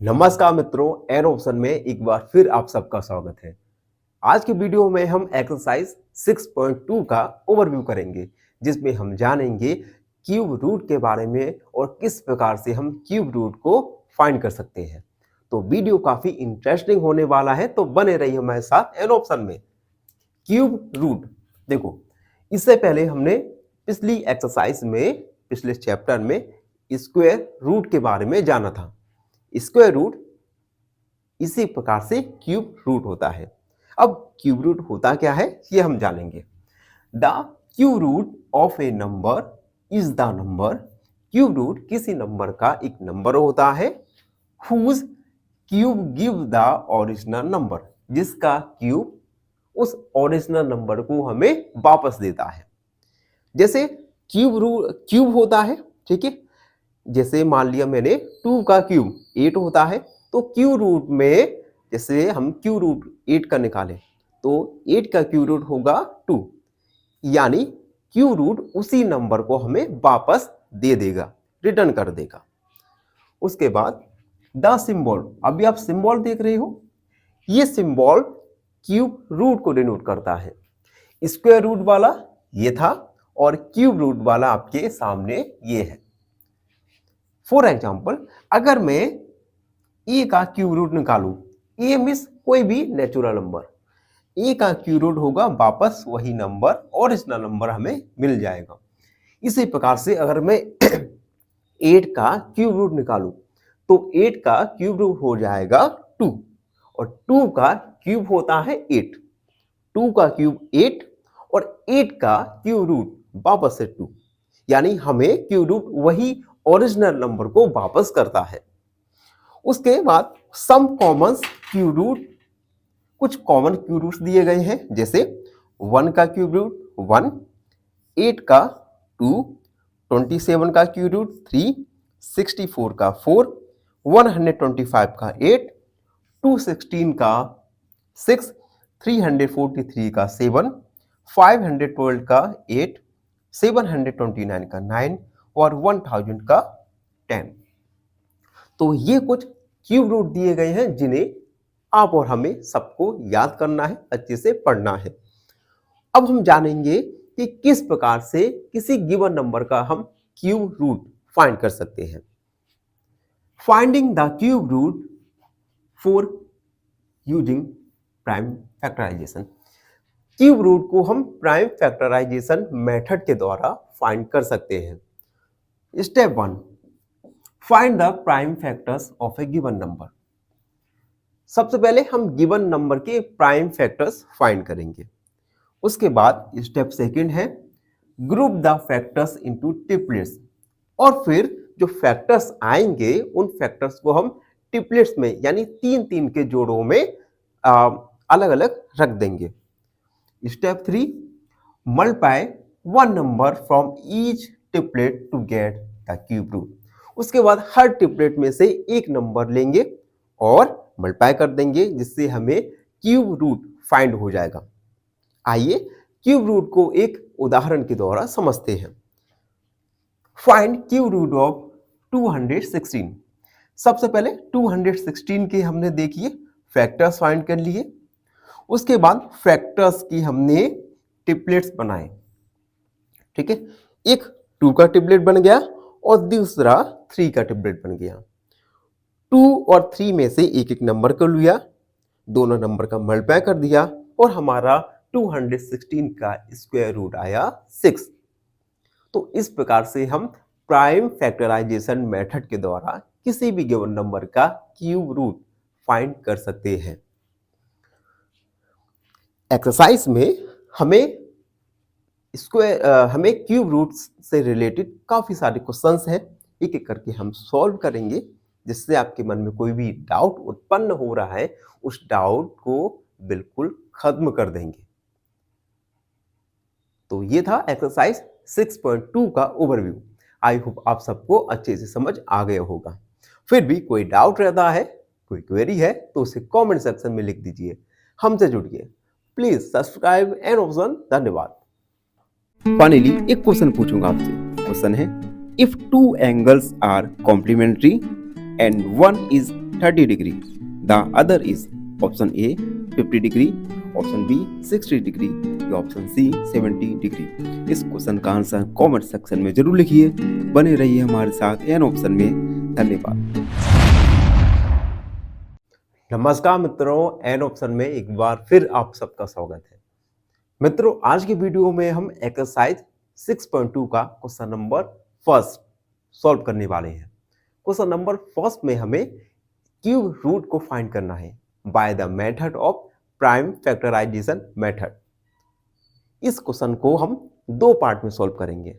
नमस्कार मित्रों, an option में एक बार फिर आप सबका स्वागत है। आज की वीडियो में हम एक्सरसाइज 6.2 का ओवरव्यू करेंगे, जिसमें हम जानेंगे क्यूब रूट के बारे में और किस प्रकार से हम क्यूब रूट को फाइंड कर सकते हैं। तो वीडियो काफी इंटरेस्टिंग होने वाला है, तो बने रहिए हमारे साथ एन ऑप्शन में। क्यूब रूट देखो, इससे पहले हमने पिछली एक्सरसाइज में, पिछले चैप्टर में स्क्वायर रूट के बारे में जाना था। स्क्वायर रूट इसी प्रकार से क्यूब रूट होता है। अब क्यूब रूट होता क्या है ये हम जानेंगे। The cube root of a number is the number. Cube root किसी नंबर का एक नंबर होता है whose cube give the original number, जिसका क्यूब उस ओरिजिनल नंबर को हमें वापस देता है। जैसे क्यूब होता है, ठीक है। जैसे मान लिया मैंने 2 का क्यूब 8 होता है, तो क्यूब रूट में जैसे हम क्यूब रूट 8 का निकालें तो 8 का क्यूब रूट होगा 2, यानी क्यूब रूट उसी नंबर को हमें वापस दे देगा, रिटर्न कर देगा। उसके बाद द सिंबल, अभी आप सिंबल देख रहे हो, ये सिंबल क्यूब रूट को डिनोट करता है। स्क्वायर रूट वाला ये था और क्यूब रूट वाला आपके सामने ये है। फॉर एग्जाम्पल, अगर मैं ए का क्यूब रूट निकालूं, ए मींस कोई भी नेचुरल नंबर, ए का क्यूब रूट होगा वापस वही नंबर, ओरिजिनल नंबर हमें मिल जाएगा। इसी प्रकार से अगर मैं 8 का क्यूब रूट निकालूं तो 8 का क्यूब रूट हो जाएगा 2, और 2 का क्यूब होता है 8। 2 का क्यूब 8 और 8 का क्यूब रूट वापस से 2, यानी हमें क्यूब रूट वही ओरिजिनल नंबर को वापस करता है। उसके बाद सम कॉमन क्यूब रूट, कुछ कॉमन क्यूब रूट्स दिए गए हैं, जैसे 1 का क्यूब रूट 1, 8 का 2, 27 का क्यूब रूट 3, 64 का 4, 125 का 8, 216 का 6, 343 का 7, 512 का 8, 729 का 9 और 1000 का 10। तो ये कुछ क्यूब रूट दिए गए हैं जिन्हें आप और हमें सबको याद करना है, अच्छे से पढ़ना है। अब हम जानेंगे कि किस प्रकार से किसी गिवन नंबर का हम क्यूब रूट फाइंड कर सकते हैं। Finding the cube root for using prime factorization. Cube root को हम प्राइम फैक्टराइजेशन मेथड के द्वारा फाइंड कर सकते हैं। Step 1, find the prime factors of A given number. सबसे पहले हम गिवन नंबर के प्राइम फैक्टर्स फाइंड करेंगे। उसके बाद स्टेप सेकंड है group the factors into triplets, और फिर जो फैक्टर्स आएंगे उन फैक्टर्स को हम ट्रिपलेट्स में, यानी 3-3 के जोड़ों में अलग अलग रख देंगे। Step 3, multiply one number from each triplet to get the cube root. उसके बाद हर ट्रिपलेट में से एक नंबर लेंगे और मल्टीप्लाई कर देंगे, जिससे हमें क्यूब रूट फाइंड हो जाएगा। आइए क्यूब रूट को एक उदाहरण के द्वारा समझते हैं। Find cube root of 216। सबसे पहले 216 के हमने देखिए फैक्टर्स फाइंड कर लिए। उसके बाद फैक्टर्स की हमने ट्रिपलेट्स बनाए, ठीक है। एक 2 का ट्रिपलेट बन गया और दूसरा 3 का ट्रिपलेट बन गया। 2 और 3 में से एक एक नंबर को लिया, दोनों नंबर का मल्टीप्लाई कर दिया और हमारा 216 का स्क्वायर रूट आया 6। तो इस प्रकार से हम प्राइम फैक्टराइजेशन मेथड के द्वारा किसी भी गिवन नंबर का क्यूब रूट फाइंड कर सकते हैं। एक्सरसाइज में हमें क्यूब रूट्स से रिलेटेड काफी सारे क्वेश्चंस हैं, एक एक करके हम सॉल्व करेंगे, जिससे आपके मन में कोई भी डाउट उत्पन्न हो रहा है उस डाउट को बिल्कुल खत्म कर देंगे। तो ये था एक्सरसाइज 6.2 का ओवरव्यू। आई होप आप सबको अच्छे से समझ आ गया होगा। फिर भी कोई डाउट रहता है, कोई क्वेरी है, तो उसे कमेंट सेक्शन में लिख दीजिए। हमसे जुड़िए, प्लीज सब्सक्राइब एन ऑप्शन। धन्यवाद। फाइनली एक क्वेश्चन पूछूंगा आपसे। क्वेश्चन है, if two angles are complementary and one is 30 degree, the other is option A 50 degree, option B 60 degree या ऑप्शन सी 70 डिग्री। इस क्वेश्चन का आंसर कमेंट सेक्शन में जरूर लिखिए। बने रहिए हमारे साथ एन ऑप्शन में। धन्यवाद। नमस्कार मित्रों, एन ऑप्शन में एक बार फिर आप सबका स्वागत है। मित्रों, आज की वीडियो में हम एक्सरसाइज 6.2 का क्वेश्चन नंबर फर्स्ट सॉल्व करने वाले हैं। क्वेश्चन नंबर फर्स्ट में हमें क्यूब रूट को फाइंड करना है by the method of prime factorization method. इस क्वेश्चन को हम दो पार्ट में सॉल्व करेंगे।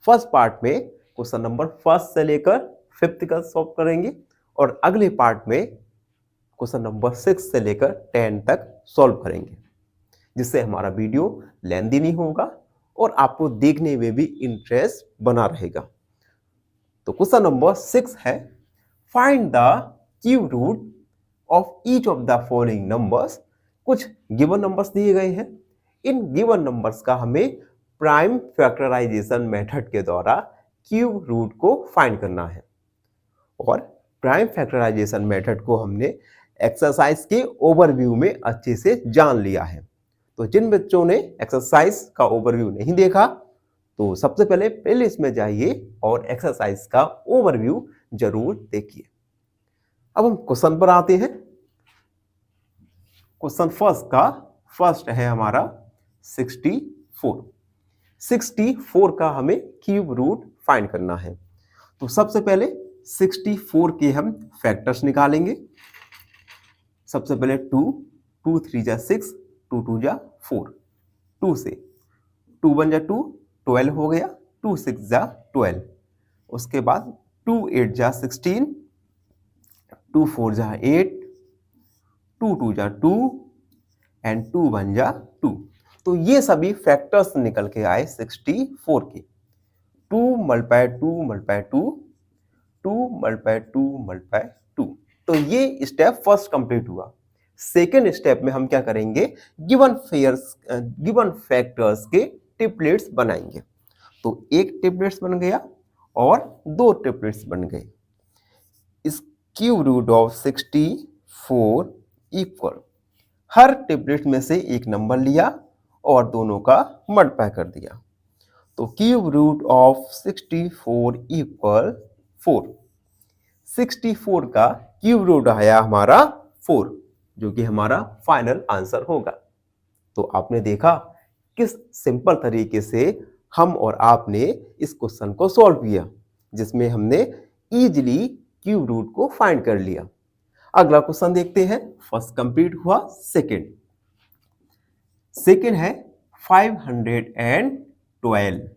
फर्स्ट पार्ट में क्वेश्चन नंबर फर्स्ट से लेकर फिफ्थ का सॉल्व करेंगे और अगले पार्ट में क्वेश्चन नंबर 6 से लेकर 10 तक सॉल्व करेंगे, जिससे हमारा वीडियो लेंथी नहीं होगा और आपको देखने में भी इंटरेस्ट बना रहेगा। तो क्वेश्चन नंबर 6 है, find the cube root of each of the following numbers. कुछ गिवन नंबर्स दिए गए हैं। इन गिवन नंबर्स का हमें प्राइम फैक्टराइजेशन मेथड के द्वारा क्यूब रूट को फाइंड करना है। और प्राइम फैक्टराइजेशन मेथड को हमने एक्सरसाइज के ओवरव्यू में अच्छे से जान लिया है। तो जिन बच्चों ने एक्सरसाइज का ओवरव्यू नहीं देखा तो सबसे पहले प्लेलिस्ट में जाइए और एक्सरसाइज का ओवरव्यू जरूर देखिए। अब हम क्वेश्चन पर आते हैं। क्वेश्चन फर्स्ट का फर्स्ट है हमारा 64। 64 का हमें क्यूब रूट फाइंड करना है। तो सबसे पहले 64 के हम फैक्टर्स निकालेंगे। सबसे पहले 2 2 3 जा 6, 2 2 जा 4, 2 से 2 1 जा 2, 12 हो गया, 2 6 जा 12, उसके बाद 2 8 जा 16, 2 4 जा 8, 2 2 जा 2 एंड 2 1 जा 2। तो ये सभी फैक्टर्स निकल के आए 64 के। 2 मल्टीप्लाई 2 मल्टीप्लाई 2, 2 मल्टीप्लाई 2 मल्टीप्लाई 2। तो ये स्टेप फर्स्ट कंप्लीट हुआ। सेकेंड स्टेप में हम क्या करेंगे, गिवन फैक्टर्स के ट्रिपलेट्स बनाएंगे। तो एक ट्रिपलेट्स बन गया और दो ट्रिपलेट्स बन गए। इस क्यूब रूट ऑफ 64 इक्वल, हर ट्रिपलेट में से एक नंबर लिया और दोनों का मल्टीप्लाई कर दिया। तो क्यूब रूट ऑफ 64 इक्वल 4। 64 का क्यूब रूट आया हमारा 4, जो कि हमारा फाइनल आंसर होगा। तो आपने देखा किस सिंपल तरीके से हम और आपने इस क्वेश्चन को सॉल्व किया, जिसमें हमने इजीली क्यूब रूट को फाइंड कर लिया। अगला क्वेश्चन देखते हैं। फर्स्ट कंप्लीट हुआ, सेकेंड है 512।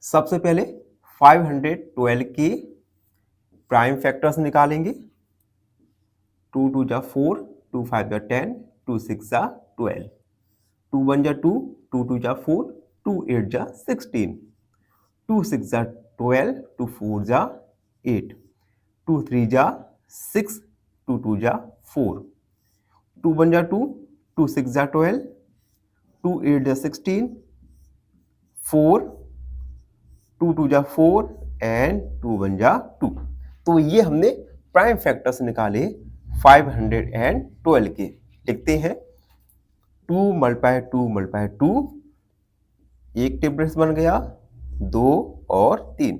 सबसे पहले 512 के प्राइम फैक्टर्स निकालेंगे। 2 2 जा 4, 2 5 जा 10, 2 6 जा 12, 2 1 जा 2, 2 2 जा 4, 2 8 जा 16, 2 6 जा 12, 2 4 जा 8, 2 3 जा 6, 2 2 जा 4, 2 1 जा 2, 2 6 जा 12, 2 8 जा 16, 4, 2 2 जा 4 एंड 2 1 जा 2। तो ये हमने प्राइम फैक्टर्स निकाले 512 के। लिखते हैं 2 मल्टीप्लाई 2 मल्टीप्लाई 2, एक ट्रिपलेट्स बन गया, 2 और 3,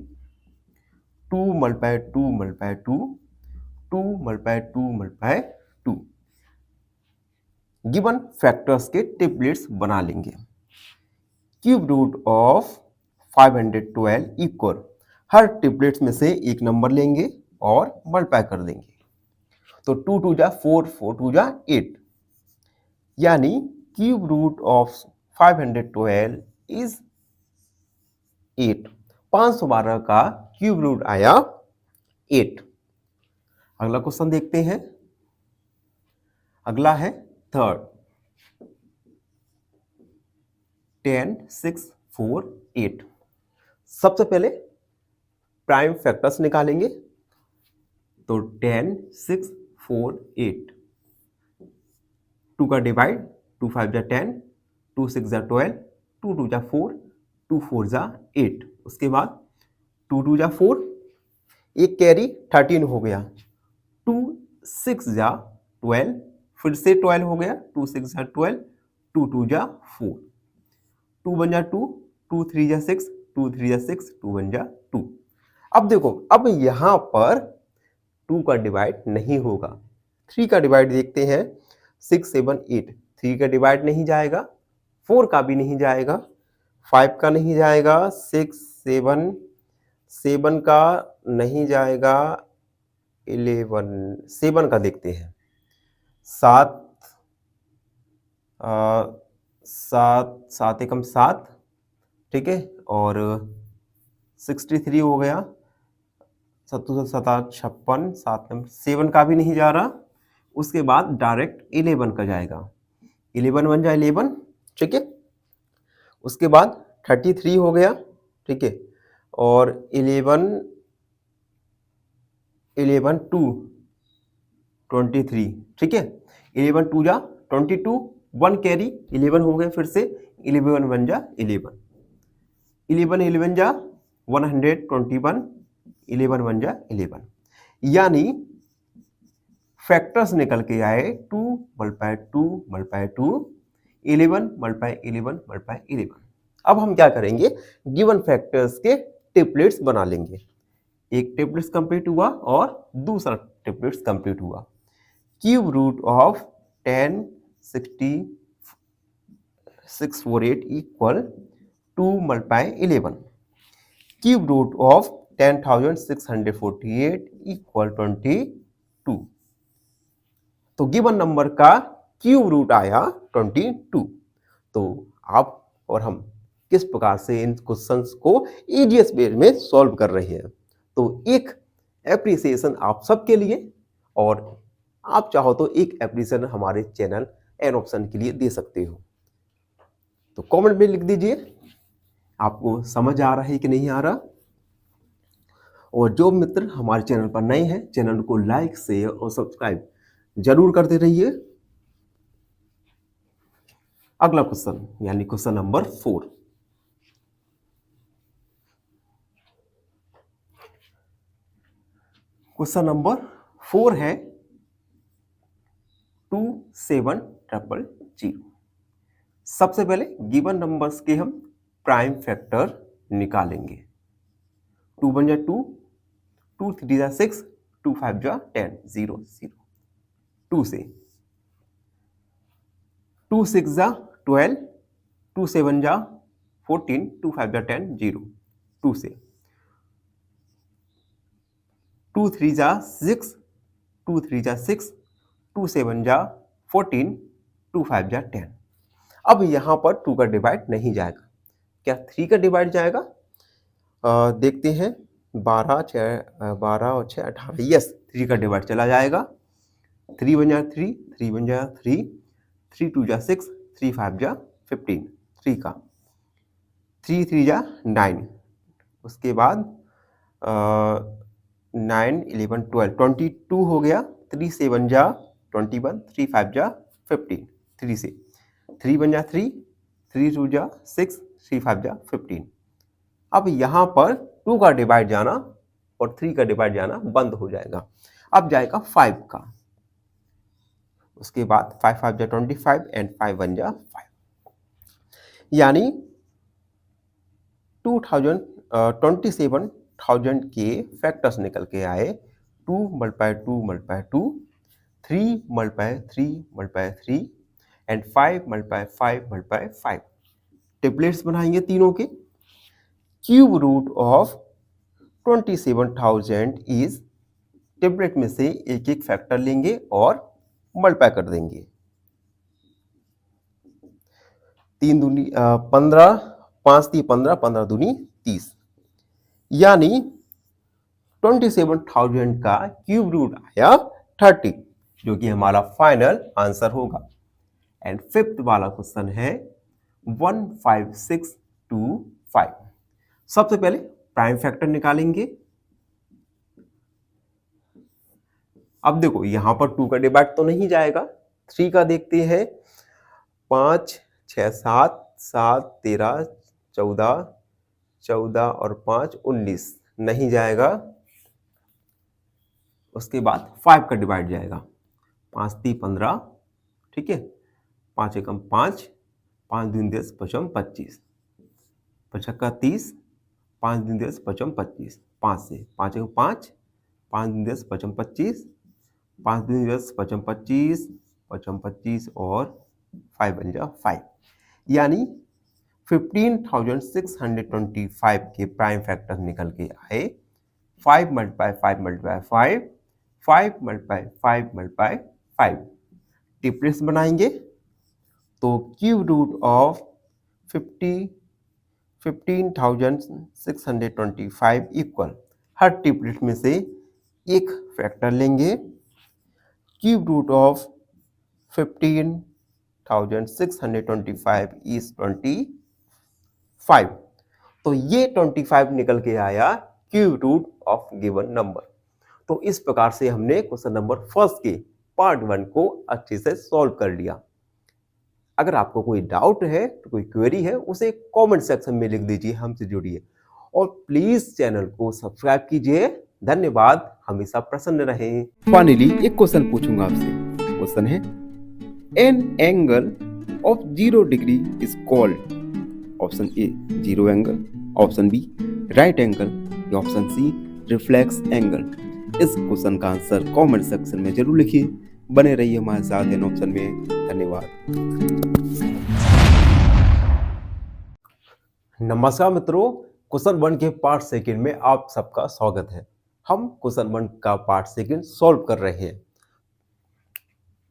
2 multiply 2 multiply 2, 2 multiply 2 multiply 2। Given factors के ट्रिपलेट्स बना लेंगे। क्यूब रूट ऑफ 512 इक्वल, हर ट्रिपलेट्स में से एक नंबर लेंगे और मल्टीप्लाई कर देंगे। तो 2 2 जा 4, 4 2 जा 8, यानी क्यूब रूट ऑफ 512 इज 8। 512 का क्यूब रूट आया 8। अगला क्वेश्चन देखते हैं। अगला है थर्ड, 10 6 4 8। सबसे पहले प्राइम फैक्टर्स निकालेंगे। तो 10 6 4 8, 2 का डिवाइड, 2 5 जा 10, 2 6 जा 12, 2 2 जा 4, 2 4 जा 8, उसके बाद 2 2 जा 4, एक कैरी 13 हो गया, 2 6 जा 12, फिर से 12 हो गया, 2 6 जा 12, 2 2 जा 4, 2 1 जा 2, 2 3 जा 6, 2 3 जा 6, 2 1 जा 2। अब देखो, अब यहां पर 2 का डिवाइड नहीं होगा। 3 का डिवाइड देखते हैं, 6 7 8, 3 का डिवाइड नहीं जाएगा, 4 का भी नहीं जाएगा, 5 का नहीं जाएगा, 6 7 7 का नहीं जाएगा, 11 7 का देखते हैं, 7 7 एकम 7, ठीक है, और 63 हो गया, 7 7 56, 7 का भी नहीं जा रहा। उसके बाद डायरेक्ट 11 का जाएगा, 11 बन जाए 11, ठीक है। उसके बाद 33 हो गया, ठीक है, और 11 11 2 23, ठीक है, 11 2 जा 22, 1 कैरी 11 हो गए, फिर से 11 बन जा 11, 11 11 जा 121, 11 बन जा 11, यानी फैक्टर्स निकल के आए 2 मल्टीप्लाई 2 मल्टीप्लाई 2, 11 मल्टीप्लाई 11 मल्टीप्लाई 11। अब हम क्या करेंगे, गिवन फैक्टर्स के ट्रिपलेट्स बना लेंगे। एक ट्रिपलेट्स कंप्लीट हुआ और दूसरा ट्रिपलेट्स कंप्लीट हुआ। Cube root of 10 60 648 equal 2 multiply 11। Cube root of 10,648 equal 22। तो गिवन नंबर का क्यूब रूट आया 22। तो आप और हम किस प्रकार से इन क्वेश्चंस को इजीएस्ट वे में सॉल्व कर रहे हैं, तो एक एप्रिसिएशन आप सबके लिए, और आप चाहो तो एक एप्रिसिएशन हमारे चैनल एन ऑप्शन के लिए दे सकते हो। तो कमेंट में लिख दीजिए आपको समझ आ रहा है कि नहीं आ रहा। और जो मित्र हमारे चैनल पर नए हैं, चैनल को लाइक शेयर और सब्सक्राइब जरूर करते रहिए। अगला क्वेश्चन यानी क्वेश्चन नंबर 4। क्वेश्चन नंबर 4 है 27000। सबसे पहले गिवन नंबर्स के हम प्राइम फैक्टर निकालेंगे। 2 1 जा 2, 2 3 जा 6, 2 5 जा 10, 0 0। 2 से 2 6 जा 12, 2 7 जा 14, 2 5 जा 10, 0। 2 से 2 3 जा 6, 2 3 जा 6, 2 7 जा 14, 2 5 जा 10। अब यहां पर 2 का डिवाइड नहीं जाएगा, क्या 3 का डिवाइड जाएगा? देखते हैं, 12 और 6 18, यस 3 का डिवाइड चला जाएगा। 3 बन जा 3, 3 बन जा 3, 3 2 जा 6, 3 5 जा 15, 3 का 3 3 जा 9। उसके बाद 9 11 12 22 हो गया। 3 7 जा 21, 3 5 जा 15, 3 से 3 बन जा 3, 3 2 जा 6, 3 5 जा 15। अब यहां पर 2 का डिवाइड जाना और 3 का डिवाइड जाना बंद हो जाएगा। अब जाएगा 5 का। उसके बाद 5 5 जा 25 एंड 5 1 जा 5, यानी 27,000 के फैक्टर्स निकल के आए। 2 multiply 2 multiply 2, 3 multiply 3 multiply 3 and 5 multiply 5 multiply 5। Triplets बनाएंगे तीनों के। Cube root of 27,000 is, triplet में से एक एक फैक्टर लेंगे और मल्टीप्लाई कर देंगे। 3 दूनी 15, 5 × 15, 15 दूनी 30, यानी 27,000 का क्यूब रूट आया 30, जो कि हमारा फाइनल आंसर होगा। एंड फिफ्थ वाला क्वेश्चन है 15625। सबसे पहले प्राइम फैक्टर निकालेंगे। अब देखो यहां पर 2 का डिवाइड तो नहीं जाएगा। 3 का देखते हैं, 5 6 7 7 13 14, 14 और 5 19, नहीं जाएगा। उसके बाद 5 का डिवाइड जाएगा, 5 × 3 = 15, ठीक है, 5 एकम 5, 5 दूनी 10, 5 25, 5 छक्का 30, 5 दूनी 10, 5 25, 5 से 5 एकम 5, 5 दूनी 10, 5 25, 5 दूनी 10, 5 25, 5 25 और 5 बन जा 5, यानी 15,625 के प्राइम फैक्टर निकल के आए। 5 × 5 × 5, 5 × 5 × 5। टिप्लेट्स बनाएंगे तो क्यूब रूट ऑफ 15,625 इक्वल, हर टिप्लेट में से एक फैक्टर लेंगे। Cube root of 15,625 is 25। तो ये 25 निकल के आया cube root of given number. तो इस प्रकार से हमने क्वेश्चन नंबर फर्स्ट के पार्ट 1 को अच्छे से सॉल्व कर लिया। अगर आपको कोई डाउट है तो कोई क्वेरी है उसे कमेंट सेक्शन में लिख दीजिए, हमसे जुड़िए और प्लीज चैनल को सब्सक्राइब कीजिए। धन्यवाद, हमेशा प्रसन्न रहें। फाइनली एक क्वेश्चन पूछूंगा आपसे। क्वेश्चन है, an angle of 0 degree is called, option A 0 angle, option B right angle, या ऑप्शन सी रिफ्लेक्स एंगल। इस क्वेश्चन का आंसर कमेंट सेक्शन में जरूर लिखिए। बने रहिए हमारे साथ इन ऑप्शन में। धन्यवाद। नमस्कार मित्रों, क्वेश्चन 1 के पार्ट सेकंड में आप सबका स्वागत है। हम क्वेश्चन 1 का पार्ट सेकंड सॉल्व कर रहे हैं।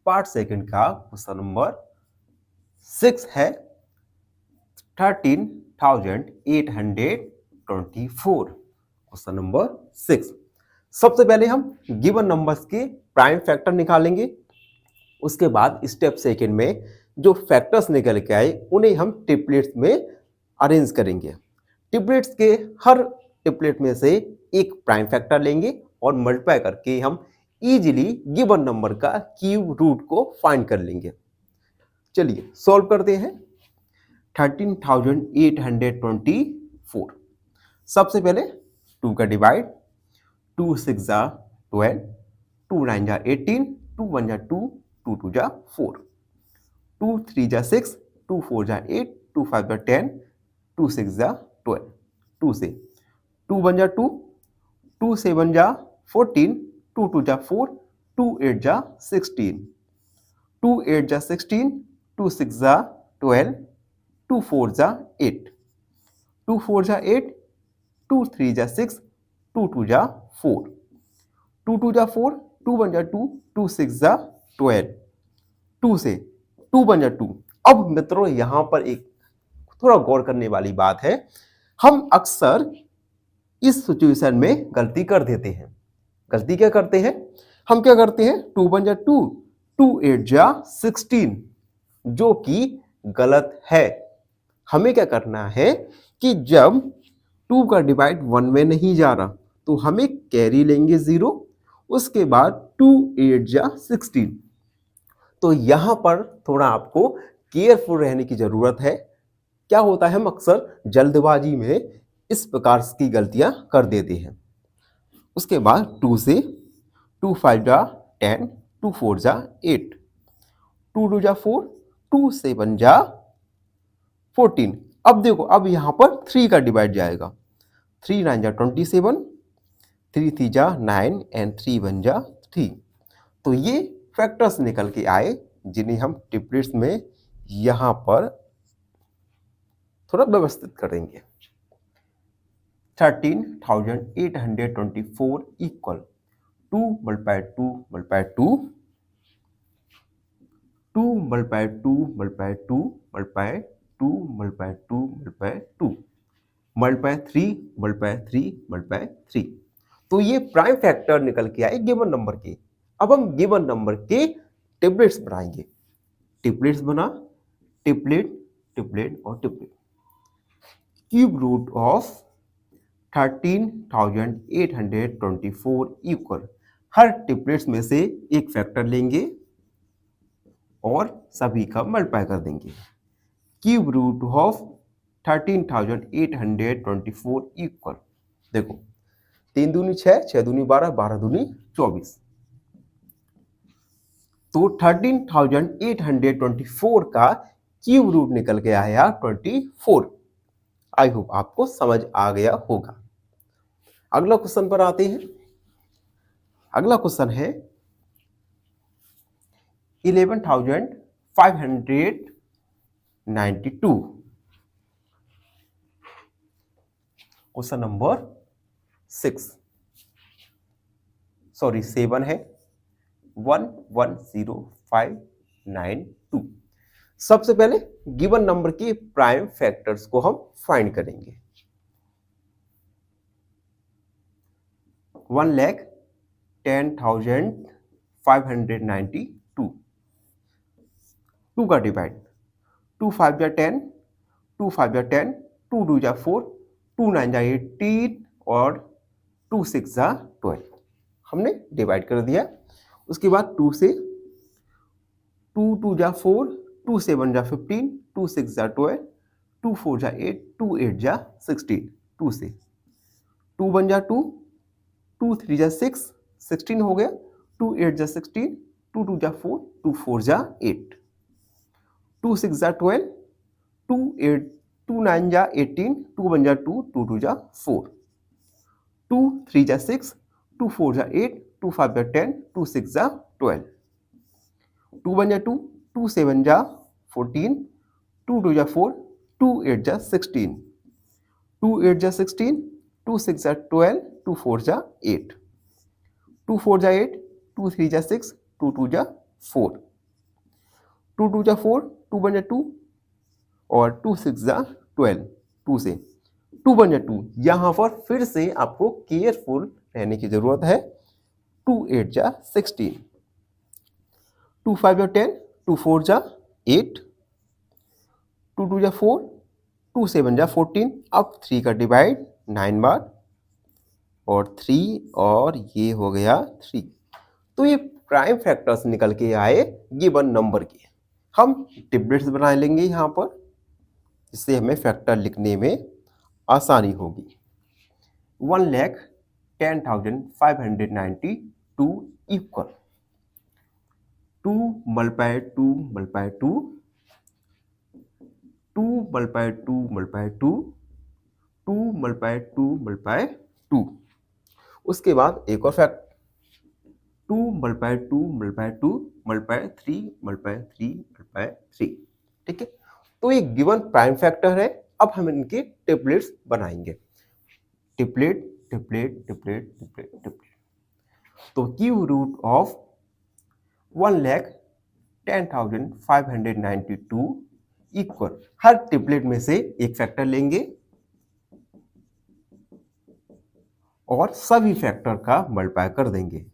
पार्ट सेकंड का क्वेश्चन नंबर 6 है 13,824। Question number 6। सबसे पहले हम गिवन नंबर्स के प्राइम फैक्टर निकालेंगे। उसके बाद स्टेप सेकंड में जो फैक्टर्स निकल के आए उन्हें हम ट्रिपलेट्स में अरेंज करेंगे। ट्रिपलेट्स के हर ट्रिपलेट में से एक प्राइम फैक्टर लेंगे और मल्टीप्लाई करके हम इजीली गिवन नंबर का क्यूब रूट को फाइंड कर लेंगे। चलिए सॉल्व करते हैं। 13,824। सबसे पहले 2 का डिवाइड, 2 × 6 = 12, 2 × 9 = 18, 2 × 1 = 2, 2 × 2 = 4, 2 × 3 = 6, 2 × 4 = 8, 2 × 5 = 10, 2 × 6 = 12, 2 से 2 × 1 = 2, 2 × 7 = 14, 2 × 2 = 4, 2 × 8 = 16, 2 × 8 = 16, 2 × 6 = 12, 2 × 4 = 8, 2 × 4 = 8, 2 × 3 = 6, 2 × 2 = 4, 2 × 2 = 4, 2 × 1 = 2, 2 × 6 = 12, 2 से 2 × 1 = 2। अब मित्रों यहां पर एक थोड़ा गौर करने वाली बात है। हम अक्सर इस सिचुएशन में गलती कर देते हैं। गलती क्या करते हैं? हम क्या करते हैं? 2 × 1 = 2, 2 × 8 = 16, जो कि गलत है। हमें क्या करना है कि जब 2 का डिवाइड 1 में नहीं जा रहा तो हमें कैरी लेंगे 0, उसके बाद 2 × 8 = 16। तो यहां पर थोड़ा आपको केयरफुल रहने की जरूरत है। क्या होता है, हम अक्सर जल्दबाजी में इस प्रकार की गलतियां कर देते हैं। उसके बाद 2 से 2 × 5 = 10, 2 × 4 = 8, 2 × 2 = 4, 2 × 7 = 14। अब देखो, अब यहां पर 3 का डिवाइड जाएगा, 3 × 9 = 27, 3 × 3 = 9 and 3 × 1 = 3। तो ये फैक्टर्स निकल के आए जिन्हें हम ट्रिपलेट्स में यहां पर थोड़ा व्यवस्थित करेंगे। 13,824 इक्वल 2 × 2 × 2, 2 × 2 × 2 × 2 × 2 × 2 मल्टीप्लाई 3 × 3 × 3। तो ये प्राइम फैक्टर निकल के आए गिवन नंबर के। अब हम गिवन नंबर के ट्रिपलेट्स बनाएंगे। ट्रिपलेट्स बना, ट्रिपलेट, ट्रिपलेट और triplet. Cube root of 13,824 equal, हर ट्रिपलेट्स में से एक फैक्टर लेंगे और सभी का मल्टीप्लाई कर देंगे। क्यूब रूट ऑफ 13,824 इक्वल, देखो 3 दूनी 6, 6 दूनी 12, 12 दूनी 24। तो 13,824 का क्यूब रूट निकल के आया 24। आई होप आपको समझ आ गया होगा। अगला क्वेश्चन पर आते हैं। अगला क्वेश्चन है 11,592। क्वेश्चन नंबर 7 है 110592। सबसे पहले गिवन नंबर के प्राइम फैक्टर्स को हम फाइंड करेंगे। 1,10,592। 2 का डिवाइड 2 5 जा 10, 2 5 जा 10, 2 2 जा 4, 2 9 जा 18 और 2 6 जा 12। हमने डिवाइड कर दिया। उसके बाद 2 से 2 2 जा 4, 2 7 जा 15, 2 6 जा 12, 2 4 जा 8, 2 8 जा 16। 2 से 2 1 जा 2, 2 3 जा 6, 16 हो गया। 2 8 जा 16, 2 2 जा 4, 2 4 जा 8, 2 6 जा 12, 2 8 2 9 जा 18, 2 1 जा 2, 2 2 जा 4, 2 3 जा 6, 2 4 जा 8, 2 5 जा 10, 2 6 जा 12, 2 1 जा 2, 2 7 जा 14, 2 2 जा 4, 2 8 जा 16, 2 8 जा 16, 2 6 जा 12, 2 4 जा 8, 2 4 जा 8, 2 3 जा 6, 2 2 जा 4, 2 2 जा 4, 2 1 जा 2 और 2 6 जा 12। 2 से 2 1 जा 2। यहां पर फिर से आपको केयरफुल रहने की जरूरत है। 2 8 जा 16, 2 5 जा 10, 2 4 जा 8, 2 2 जा 4, 2 7 जा 14। अब 3 का डिवाइड 9 बार और 3 और ये हो गया 3। तो ये प्राइम फैक्टर्स निकल के आए गिवन नंबर के। हम टिबलेट्स बना लेंगे यहाँ पर, इससे हमें फैक्टर लिखने में आसानी होगी। 1,10,592 equal 2 multiply 2 multiply 2, 2 multiply 2 multiply 2, 2 multiply 2 multiply 2। उसके बाद एक और fact 2 multiply 2 multiply 2 multiply 3 multiply 3 multiply 3। ठीक है, तो ये गिवन प्राइम फैक्टर है। अब हम इनके टिपलेट्स बनाएंगे। Triplet triplet triplet triplet triplet. तो क्यूब रूट ऑफ 1,10,592 इक्वल, हर टिपलेट में से एक फैक्टर लेंगे और सभी फैक्टर का मल्टीप्लाई कर देंगे।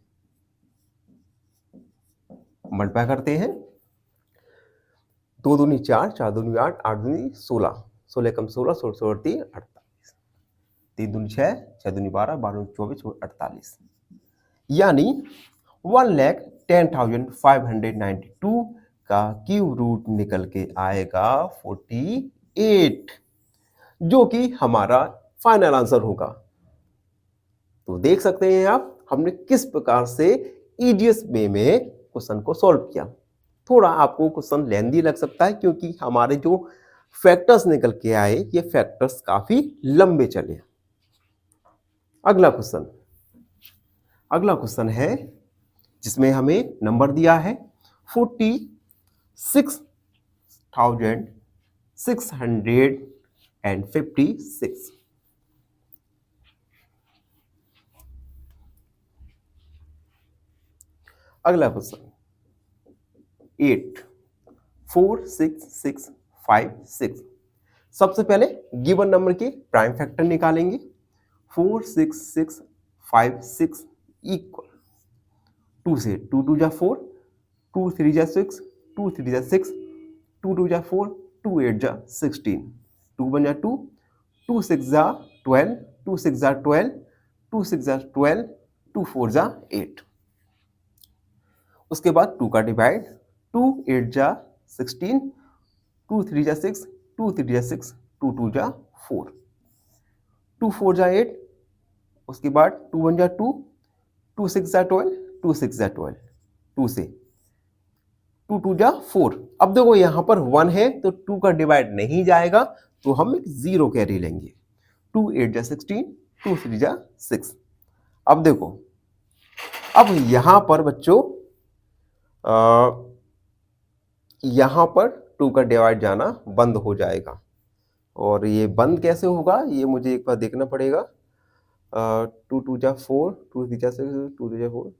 मल्टीप्लाई करते हैं। 2 दूनी 4, 4 दूनी 8, 8 दूनी 16, 16 कम 16, 16 16 3 48, 3 दूनी 6, 6 दूनी 12, 12 दूनी 24, 48। यानी 1,10,592 का क्यूब रूट निकल के आएगा 48, जो कि हमारा फाइनल आंसर होगा। तो देख सकते हैं आप हमने किस प्रकार से ईजीएस्ट वे में क्वेश्चन को सॉल्व किया। थोड़ा आपको क्वेश्चन लेंदी लग सकता है क्योंकि हमारे जो फैक्टर्स निकल के आए ये फैक्टर्स काफी लंबे चले। अगला क्वेश्चन है जिसमें हमें नंबर दिया है 46,656। अगला क्वेश्चन 8,46656। सबसे पहले गिवन नंबर के प्राइम फैक्टर निकालेंगे। 46656 इक्वल 2 से 2 2 जा 4, 2 3 जा 6, 2 3 जा 6, 2 2 जा 4, 2 8 जा 16, 2 1 जा 2, 2 6 जा 12, 2 6 जा 12, 2 6 जा 12, 2 4 जा 8। उसके बाद 2 का डिवाइड 2 8 जा 16, 2 3 जा 6, 2 3 जा 6, 2 2 जा 4, 2 4 जा 8, उसके बाद 2 वन जा 2, 2 6 जा 12, 2 6 जा 12, 2 से 2 2 जा 4। अब देखो यहाँ पर 1 है तो 2 का डिवाइड नहीं जाएगा, तो हम एक 0 कैरी लेंगे। 2 8 जा 16, 2 3 जा 6। अब देखो, अब यहाँ पर बच्चों यहाँ पर 2 का डिवाइड जाना बंद हो जाएगा। और ये बंद कैसे होगा, ये मुझे एक बार देखना पड़ेगा। 2 2 जा 4, 2 3 जा 6, 2 3 जा 4,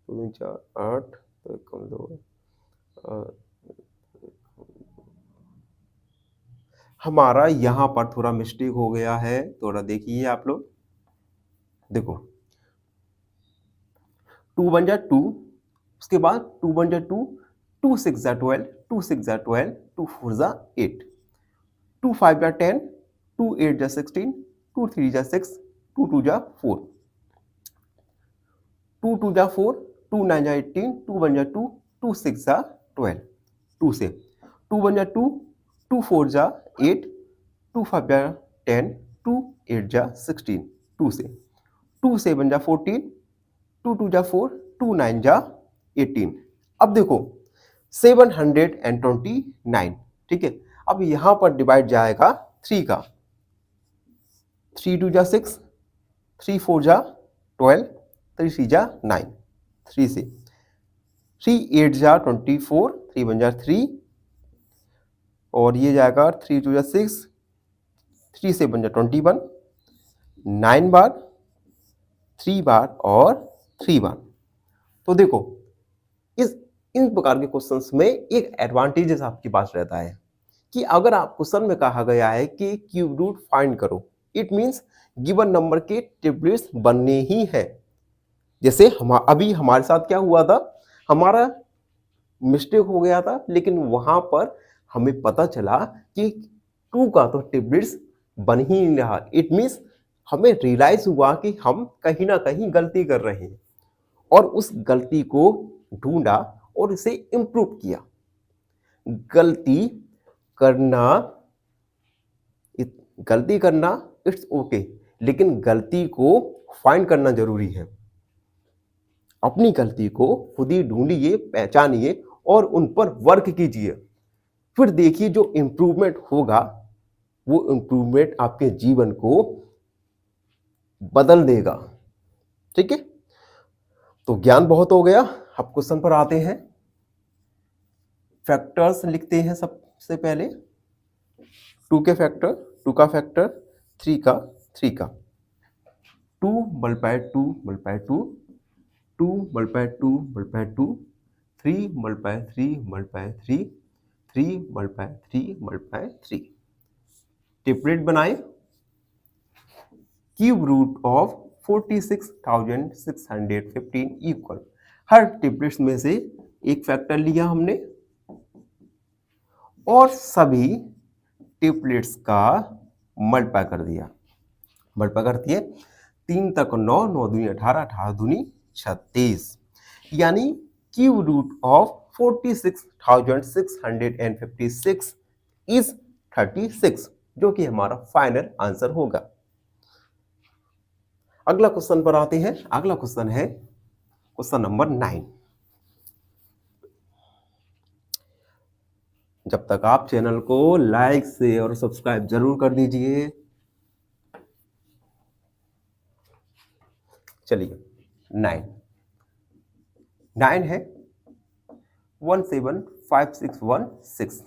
2 3 जा 8, तो कम 2। हमारा यहाँ पर थोड़ा मिस्टेक हो गया है, थोड़ा देखिए आप लोग। देखो 2 1 जा 2, उसके बाद 2 1 जा 2, 2 6 जा 12, 2 6 जा 12, 2 4 जा 8, 2 5 जा 10, 2 8 जा 16, 2 3 जा 6, 2 2 जा 4, 2 2 जा 4, 2 9 जा 18, 2 1 जा 2, 2 6 जा 12, 2 से 2 1 जा 2, 2 4 जा 8, 2 5 जा 10, 2 8 जा 16, 2 से 2 7 जा 14, 2 2 जा 4, 2 9 जा 18। अब देखो 729, ठीक है। अब यहां पर डिवाइड जाएगा 3 का, 3 2 जा 6, 3 4 जा 12, 3 3 जा 9, 3 से 3 8 जा 24, 3 1 जा 3, और ये जाएगा 3 2 जा 6, 3 7 जा 21, 9 बार, 3 बार और 3 बार। तो देखो इन प्रकार के क्वेश्चंस में एक एडवांटेजेस आपके पास रहता है कि अगर आप क्वेश्चन में कहा गया है कि क्यूब रूट फाइंड करो, इट मींस गिवन नंबर के ट्रिपलेट्स बनने ही है। जैसे अभी हमारे साथ क्या हुआ था, हमारा मिस्टेक हो गया था, लेकिन वहां पर हमें पता चला कि 2 का तो ट्रिपलेट्स बन ही नहीं रहा। इट मींस हमें रियलाइज हुआ कि हम कहीं ना कहीं गलती कर रहे हैं, और उस गलती को ढूंढा और इसे इंप्रूव किया। गलती करना इट्स ओके, लेकिन गलती को फाइंड करना जरूरी है। अपनी गलती को खुद ही ढूंढिए, पहचानिए और उन पर वर्क कीजिए। फिर देखिए जो इंप्रूवमेंट होगा, वो इंप्रूवमेंट आपके जीवन को बदल देगा। ठीक है, तो ज्ञान बहुत हो गया। अब क्वेश्चन पर आते हैं। फैक्टर्स लिखते हैं सबसे पहले। 2 के फैक्टर, 2 का फैक्टर, 3 का, 3 का, 2 multiply 2 multiply 2, 2 multiply 2 multiply 2, 3 multiply 3 multiply 3, 3 multiply 3 multiply 3। Triplet बनाए। क्यूब रूट ऑफ 46,615 इक्वल, हर ट्रिपलेट्स में से एक फैक्टर लिया हमने और सभी ट्रिपलेट्स का मल्टीप्लाई कर दिया। मल्टीप्लाई कर दिए, 3 तक 9, 9 दूनी 18, 18 दूनी 36, यानी क्यूब रूट ऑफ 46,656 इज 36, जो कि हमारा फाइनल आंसर होगा। अगला क्वेश्चन पर आते हैं। अगला क्वेश्चन है क्वेश्चन नंबर 9। जब तक आप चैनल को लाइक से और सब्सक्राइब जरूर कर दीजिए। चलिए 9 है 175,616,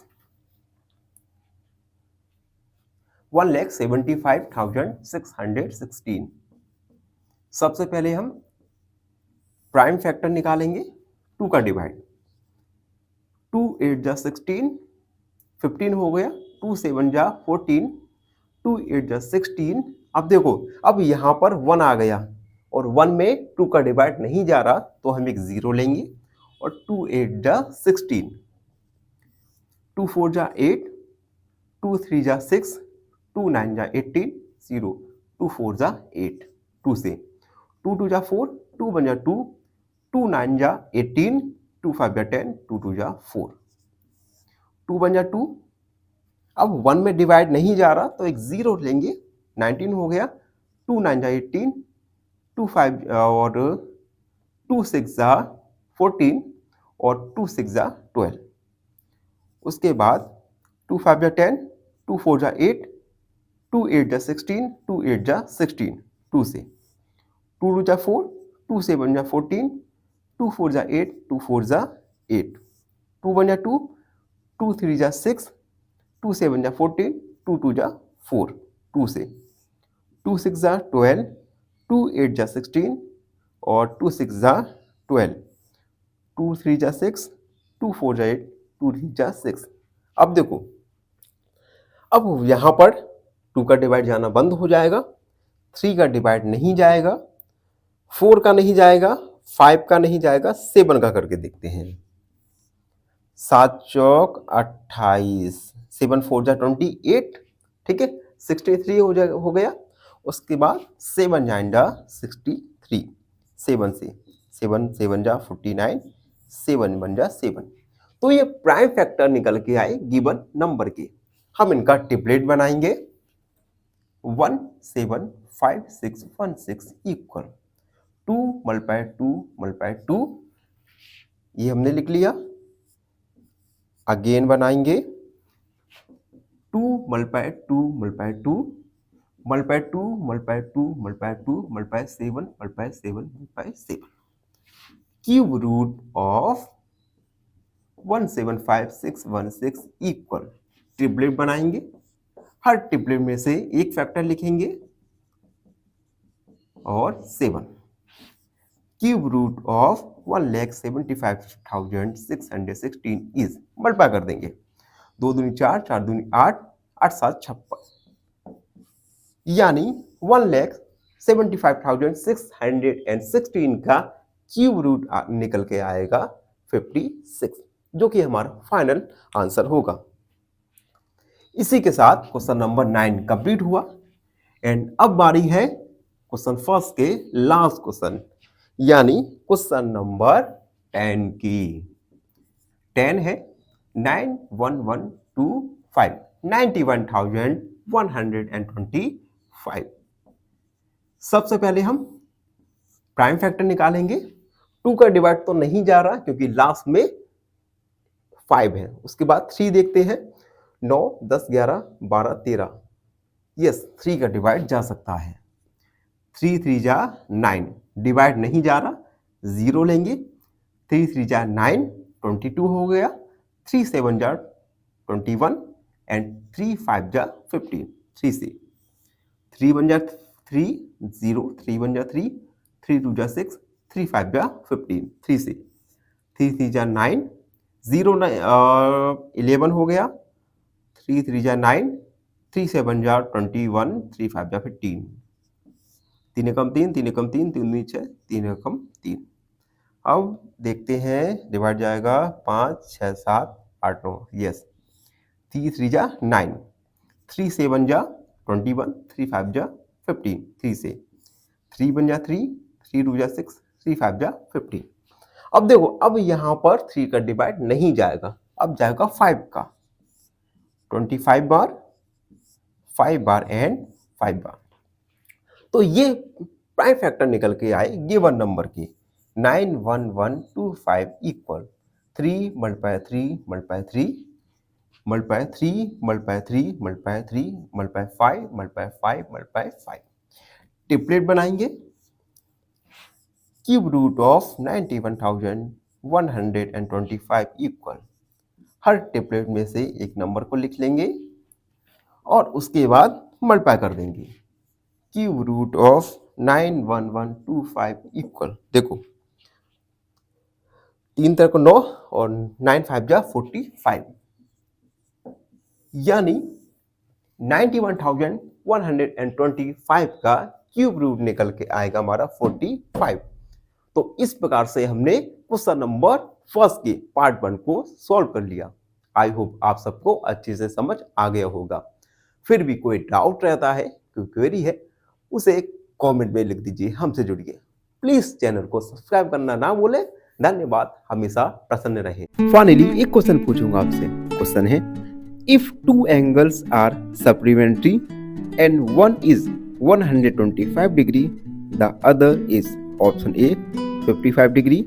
1,75,616। सबसे पहले हम प्राइम फैक्टर निकालेंगे। 2 का डिवाइड, 2 8 जा 16, 15 हो गया, 2 7 जा 14, 2 8 जा 16। अब देखो, अब यहां पर 1 आ गया और 1 में 2 का डिवाइड नहीं जा रहा, तो हम एक 0 लेंगे और 2 8 जा 16, 2 4 जा 8, 2 3 जा 6, 2 9 जा 18, 0, 2 4 जा 8, 2 से 2 2 जा 4, 2 1 जा 2, 2 9 जा 18, 2 5 जा 10, 2 2 जा 4, 2 1 जा 2। अब 1 में डिवाइड नहीं जा रहा, तो एक 0 लेंगे, 19 हो गया, 2 9 जा 18, 2 5 और 2 6 जा 14 और 2 6 जा 12। उसके बाद 2 5 जा 10, 2 4 जा 8, 2 8 जा 16, 2 8 जा 16, 2 से 2 2 जा 4, 2 7 जा 14, 2 4 जा 8, 2 4 जा 8, 2 1 जा 2, 2 3 जा 6, 2 7 जा 14, 2 2 जा 4, 2 से 2 6 जा 12, 2 8 जा 16 और 2 6 जा 12, 2 3 जा 6, 2 4 जा 8, 2 3 जा 6। अब देखो, अब यहाँ पर 2 का डिवाइड जाना बंद हो जाएगा, 3 का डिवाइड नहीं जाएगा, 4 का नहीं जाएगा, 5 का नहीं जाएगा, 7 का करके देखते हैं। 7 चौक 28, 7 4 जा 28, ठीक है, 63 हो गया। उसके बाद 7 9 जा 63, 7 से 7 7 जा 49, 7 1 जा 7। तो ये प्राइम फैक्टर निकल के आए गिवन नंबर के। हम इनका ट्रिपलेट बनाएंगे, 1 7 5 6 1 6 इक्वल 2 मल्टीप्लाई 2 मल्टीप्लाई 2, ये हमने लिख लिया। अगेन बनाएंगे 2 multiply 2 multiply 2 multiply 2 multiply 2 multiply 2 multiply 7 multiply 7 multiply 7, cube root of 175616 equal, triplet बनाएंगे, हर ट्रिपलेट में से एक फैक्टर लिखेंगे और 7, cube root of 1,75,616 is, multiply कर देंगे, 2 दूनी 4, 4 दूनी 8, 8 7 56, यानी 1,75,616 का क्यूब रूट निकल के आएगा 56, जो कि हमारा फाइनल आंसर होगा। इसी के साथ क्वेश्चन नंबर 9 कंप्लीट हुआ। एंड अब बारी है क्वेश्चन फर्स्ट के लास्ट क्वेश्चन, यानी क्वेश्चन नंबर 10 की। 10 है 91125, 91,125। सबसे पहले हम प्राइम फैक्टर निकालेंगे। 2 का डिवाइड तो नहीं जा रहा क्योंकि लास्ट में 5 है। उसके बाद 3 देखते हैं, 9 10 11 12 13, यस 3 का डिवाइड जा सकता है। 3 3 जा 9, डिवाइड नहीं जा रहा, 0 लेंगे। 3 3 जा 9, 22 हो गया। 3 7 जा 21 एंड 3 5 जा 15, 3 से 3 1 जा 3 0, 3 1 जा 3, 3 2 जा 6, 3 5 जा 15, 3 से 3 3 जा 9, 0 11 हो गया। 3 3 जा 9, 3 7 जा 21, 3 5 जा 15, 3 एकम 3, 3 एकम 3, 3 दूनी 6, 3 एकम 3। अब देखते हैं, डिवाइड जाएगा 5 6 7 8 9, यस 3 3 जा 9, 3 7 जा 21, 3 5 जा 15, 3 से 3 1 जा 3, 3 2 जा 6, 3 5 जा 15। अब देखो, अब यहाँ पर 3 का डिवाइड नहीं जाएगा, अब जाएगा 5 का, 25 बार, 5 बार एंड 5 बार। तो ये प्राइम फैक्टर निकल के आए गिवन नंबर की। 91125 equal 3 multiply 3 multiply 3 multiply 3 multiply 3 multiply 3 multiply 5 multiply 5 multiply 5। Triplet बनाएंगे, क्यूब रूट ऑफ 91,125 इक्वल, हर ट्रिपलेट में से एक नंबर को लिख लेंगे और उसके बाद मल्टीप्लाई कर देंगे। क्यूब रूट ऑफ 91125 इक्वल, देखो 3 तरह को 9 और 9 5 जा 45, यानी 91,125 का क्यूब रूट निकल के आएगा हमारा 45। तो इस प्रकार से हमने क्वेश्चन नंबर फर्स्ट के पार्ट 1 को सॉल्व कर लिया। आई होप आप सबको अच्छे से समझ आ गया होगा। फिर भी कोई डाउट रहता है, कोई क्वेरी है, उसे कमेंट में लिख दीजिए, हमसे जुड़िए। प्लीज चैनल को सब्सक्राइब करना ना भूलें। धन्यवाद, हमेशा प्रसन्न रहें। फाइनली एक क्वेश्चन पूछूंगा आपसे। क्वेश्चन है, if 2 angles are supplementary and one is 125 degree the other is option A 55 degree,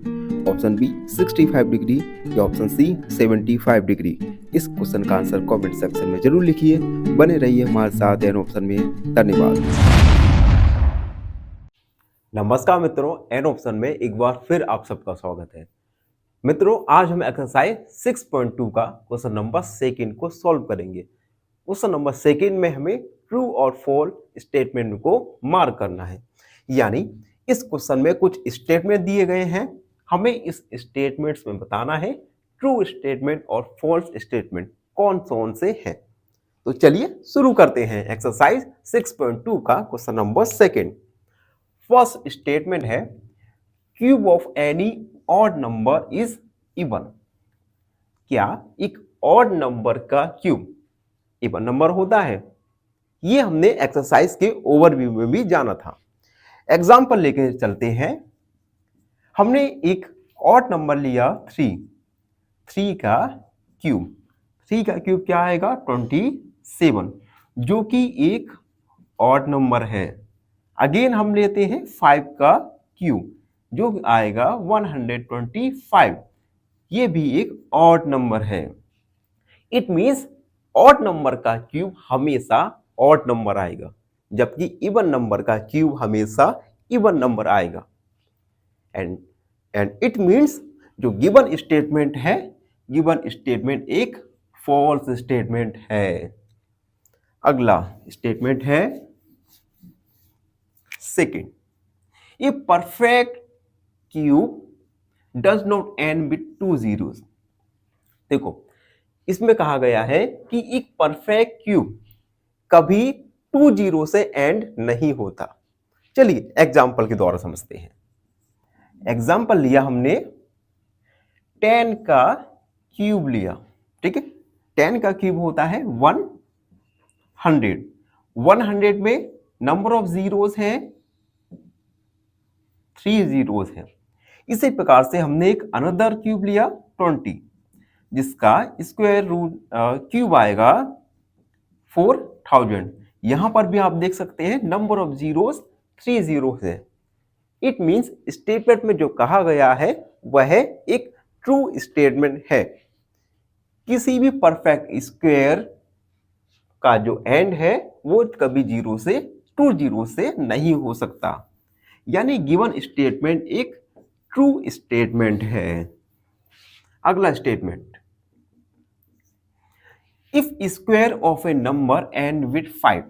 option B 65 degree या ऑप्शन सी 75 डिग्री। इस क्वेश्चन का आंसर कमेंट सेक्शन में जरूर लिखिए। बने रहिए हमारे साथ एन ऑप्शन में। धन्यवाद। नमस्कार मित्रों, एन ऑप्शन में एक बार फिर आप सबका स्वागत है। मित्रों, आज हम एक्सरसाइज 6.2 का क्वेश्चन नंबर 2 को सॉल्व करेंगे। क्वेश्चन नंबर 2 में हमें ट्रू और फॉल्स स्टेटमेंट को मार्क करना है। यानी इस क्वेश्चन में कुछ स्टेटमेंट दिए गए हैं, हमें इस स्टेटमेंट्स में बताना है ट्रू स्टेटमेंट और फॉल्स स्टेटमेंट कौन से हैं। तो चलिए शुरू करते हैं एक्सरसाइज 6.2 का क्वेश्चन नंबर 2। फर्स्ट स्टेटमेंट है cube of any odd number is even. क्या एक ऑड नंबर का क्यूब इवन नंबर होता है? ये हमने एक्सरसाइज के ओवरव्यू में भी जाना था। एग्जांपल लेके चलते हैं। हमने एक ऑड नंबर लिया 3 का क्यूब। 3 का क्यूब क्या आएगा? 27, जो कि एक ऑड नंबर है। अगेन हम लेते हैं 5 का क्यूब, जो आएगा 125। ये भी एक ऑड नंबर है। इट मींस ऑड नंबर का क्यूब हमेशा ऑड नंबर आएगा, जबकि इवन नंबर का क्यूब हमेशा इवन नंबर आएगा। एंड इट मींस जो गिवन स्टेटमेंट है, गिवन स्टेटमेंट एक फॉल्स स्टेटमेंट है। अगला स्टेटमेंट है second, a perfect cube does not and with 2 zeros। देखो, इसमें कहा गया है कि एक परफेक्ट क्यूब कभी 2 जीरो से एंड नहीं होता। चलिए एग्जाम्पल के द्वारा समझते हैं। एग्जाम्पल लिया हमने 10 का क्यूब लिया, ठीक है। 10 का क्यूब होता है 100। 100 में नंबर ऑफ जीरोस है 3 जीरोस है। इसी प्रकार से हमने एक अनदर क्यूब लिया 20, जिसका स्क्वायर रूट क्यूब आएगा 4000। यहां पर भी आप देख सकते हैं नंबर ऑफ जीरोस 3 जीरोस है। इट मींस स्टेटमेंट में जो कहा गया है वह एक ट्रू स्टेटमेंट है। किसी भी परफेक्ट स्क्वायर का जो एंड है वो कभी 0 से 2 जीरो से नहीं हो सकता। यानी गिवन स्टेटमेंट एक ट्रू स्टेटमेंट है। अगला statement, if square of a number and with 5।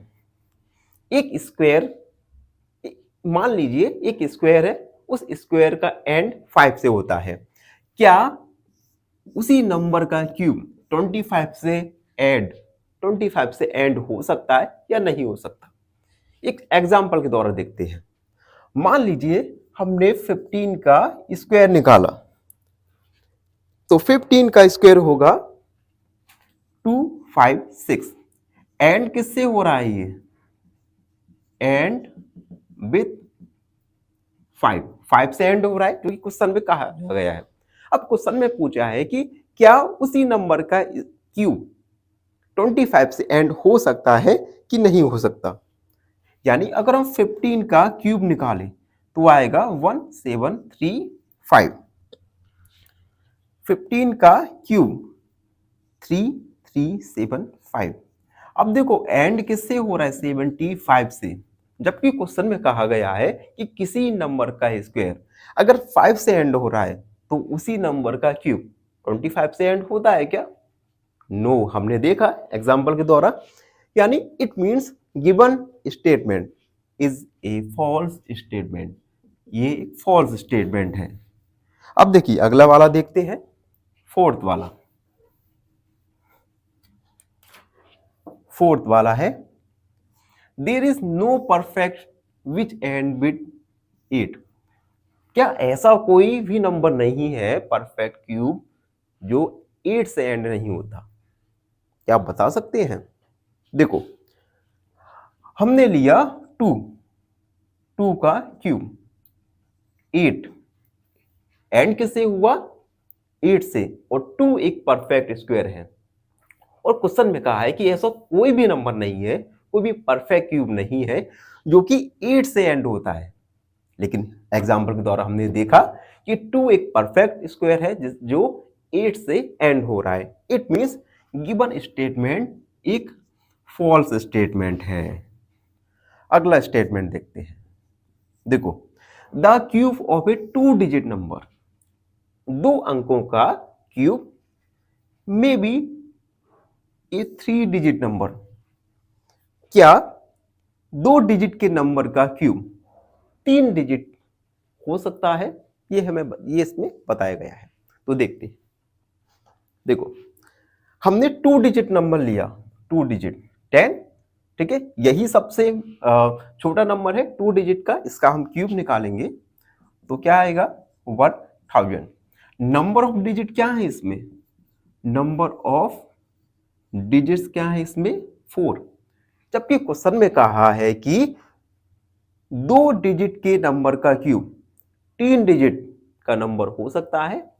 एक स्क्वायर, मान लीजिए एक स्क्वायर है, उस स्क्वायर का एंड 5 से होता है। क्या उसी नंबर का क्यूब 25 से एंड हो सकता है या नहीं हो सकता? एक एग्जांपल के द्वारा देखते हैं। मान लीजिए हमने 15 का स्क्वायर निकाला, तो 15 का स्क्वायर होगा 256। एंड किससे हो रहा है? ये एंड विथ 5 से एंड हो रहा है, क्योंकि क्वेश्चन में कहा गया है। अब क्वेश्चन में पूछा है कि क्या उसी नंबर का क्यूब 25 से एंड हो सकता है कि नहीं हो सकता। यानी अगर हम 15 का क्यूब निकालें तो आएगा 1735। 15 का क्यूब 3375। अब देखो एंड किससे हो रहा है? 75 से, जबकि क्वेश्चन में कहा गया है कि किसी नंबर का स्क्वायर अगर 5 से एंड हो रहा है तो उसी नंबर का क्यूब 25 से एंड होता है क्या? नो, हमने देखा एग्जांपल के द्वारा। यानी it means given statement is a false statement. ये एक फॉल्स स्टेटमेंट है। अब देखिए अगला वाला देखते हैं, फोर्थ वाला है there is no perfect which end with 8। क्या ऐसा कोई भी नंबर नहीं है परफेक्ट क्यूब जो 8 से एंड नहीं होता? क्या आप बता सकते हैं? देखो, हमने लिया 2 का क्यूब, 8 एंड किससे हुआ? 8 से, और 2 एक परफेक्ट स्क्वायर है। और क्वेश्चन में कहा है कि ऐसा कोई भी नंबर नहीं है, कोई भी परफेक्ट क्यूब नहीं है जो कि 8 से एंड होता है। लेकिन एग्जाम्पल के द्वारा हमने देखा कि 2 एक परफेक्ट स्क्वायर है जो 8 से एंड हो रहा है। इट मीन्स गिवन स्टेटमेंट एक फॉल्स स्टेटमेंट है। अगला स्टेटमेंट देखते हैं। देखो, the cube of A 2 digit number, 2 अंकों का cube may be A 3 digit number. क्या 2 डिजिट के नंबर का क्यूब 3 डिजिट हो सकता है? ये इसमें बताया गया है। तो देखते हैं। देखो, हमने 2 डिजिट नंबर लिया, 2 डिजिट 10, ठीक है, यही सबसे छोटा नंबर है 2 डिजिट का, इसका हम क्यूब निकालेंगे तो क्या आएगा 1000। नंबर ऑफ डिजिट क्या है इसमें? नंबर ऑफ डिजिट्स क्या है इसमें? 4। जबकि क्वेश्चन में कहा है कि 2 डिजिट के नंबर का क्यूब 3 डिजिट का नंबर हो सकता है?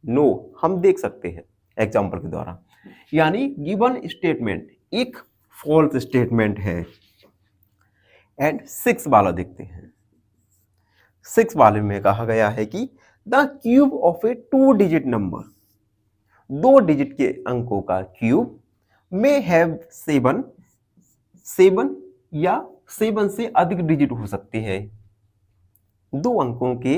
नो, हम देख सकते हैं एग्जाम्पल के द्वारा। यानी गिवन स्टेटमेंट एक फॉल्स स्टेटमेंट है। एंड 6 वाला देखते हैं। 6 वाले में कहा गया है कि the cube of A 2 digit number, 2 digit के अंकों का क्यूब मे हैव 7 या 7 से अधिक डिजिट हो सकते हैं। 2 अंकों के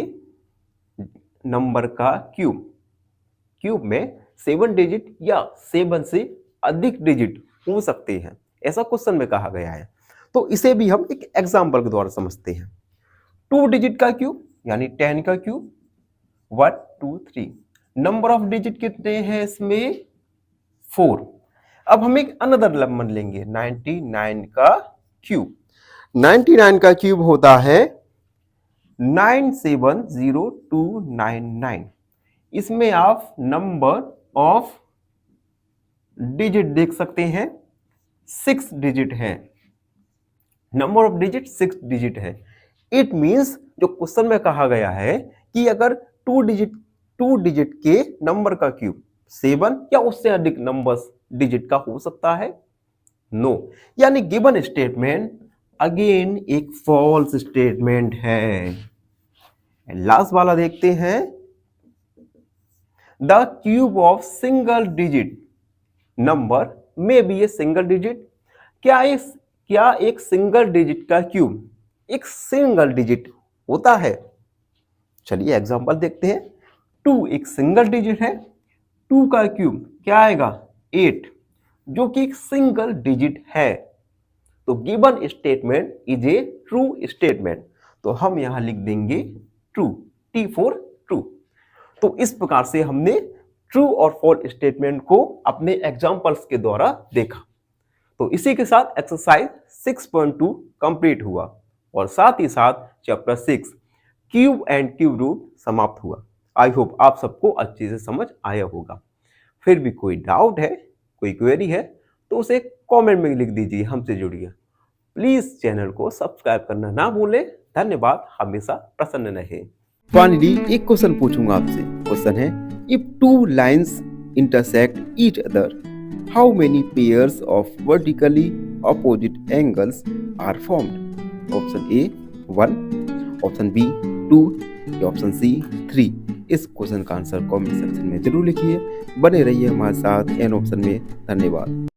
नंबर का क्यूब में 7 डिजिट या 7 से अधिक डिजिट हो सकते हैं, ऐसा क्वेश्चन में कहा गया है। तो इसे भी हम एक एग्जाम्पल के द्वारा समझते हैं। 2 डिजिट का क्यूब यानी 10 का क्यूब 1 2 3। नंबर ऑफ डिजिट कितने हैं इसमें? 4। अब हम एक अनदर नंबर लेंगे 99 का क्यूब। 99 का क्यूब होता है 970299। इसमें आप नंबर ऑफ डिजिट देख सकते हैं 6 डिजिट है। नंबर ऑफ डिजिट 6 डिजिट है। इट मींस जो क्वेश्चन में कहा गया है कि अगर 2 डिजिट के नंबर का क्यूब 7 या उससे अधिक नंबर्स डिजिट का हो सकता है? नो। यानी गिवन स्टेटमेंट अगेन एक फॉल्स स्टेटमेंट है। लास्ट वाला देखते हैं। The cube of single digit number may be a single digit. क्या एक सिंगल डिजिट का क्यूब एक सिंगल डिजिट होता है? चलिए एग्जांपल देखते हैं। 2 एक सिंगल डिजिट है। 2 का क्यूब क्या आएगा? 8, जो कि एक सिंगल डिजिट है। तो given statement is A true statement. तो हम यहां लिख देंगे ट्रू, T फॉर ट्रू। तो इस प्रकार से हमने ट्रू और फॉल्स स्टेटमेंट को अपने एग्जांपल्स के द्वारा देखा। तो इसी के साथ एक्सरसाइज 6.2 कंप्लीट हुआ और साथ ही साथ chapter 6 cube and cube root समाप्त हुआ। आई होप आप सबको अच्छे से समझ आया होगा। फिर भी कोई डाउट है, कोई क्वेरी है तो उसे कमेंट में लिख दीजिए, हमसे जुड़िए। प्लीज चैनल को सब्सक्राइब करना ना भूलें। धन्यवाद, हमेशा प्रसन्न रहे। फाइनली एक क्वेश्चन पूछूंगा आपसे। क्वेश्चन है, if 2 lines intersect each other, how many pairs of vertically opposite angles are formed? Option A 1, option B 2 या ऑप्शन सी 3। इस क्वेश्चन का आंसर कमेंट सेक्शन में जरूर लिखिए। बने रहिए हमारे साथ एन ऑप्शन में। धन्यवाद।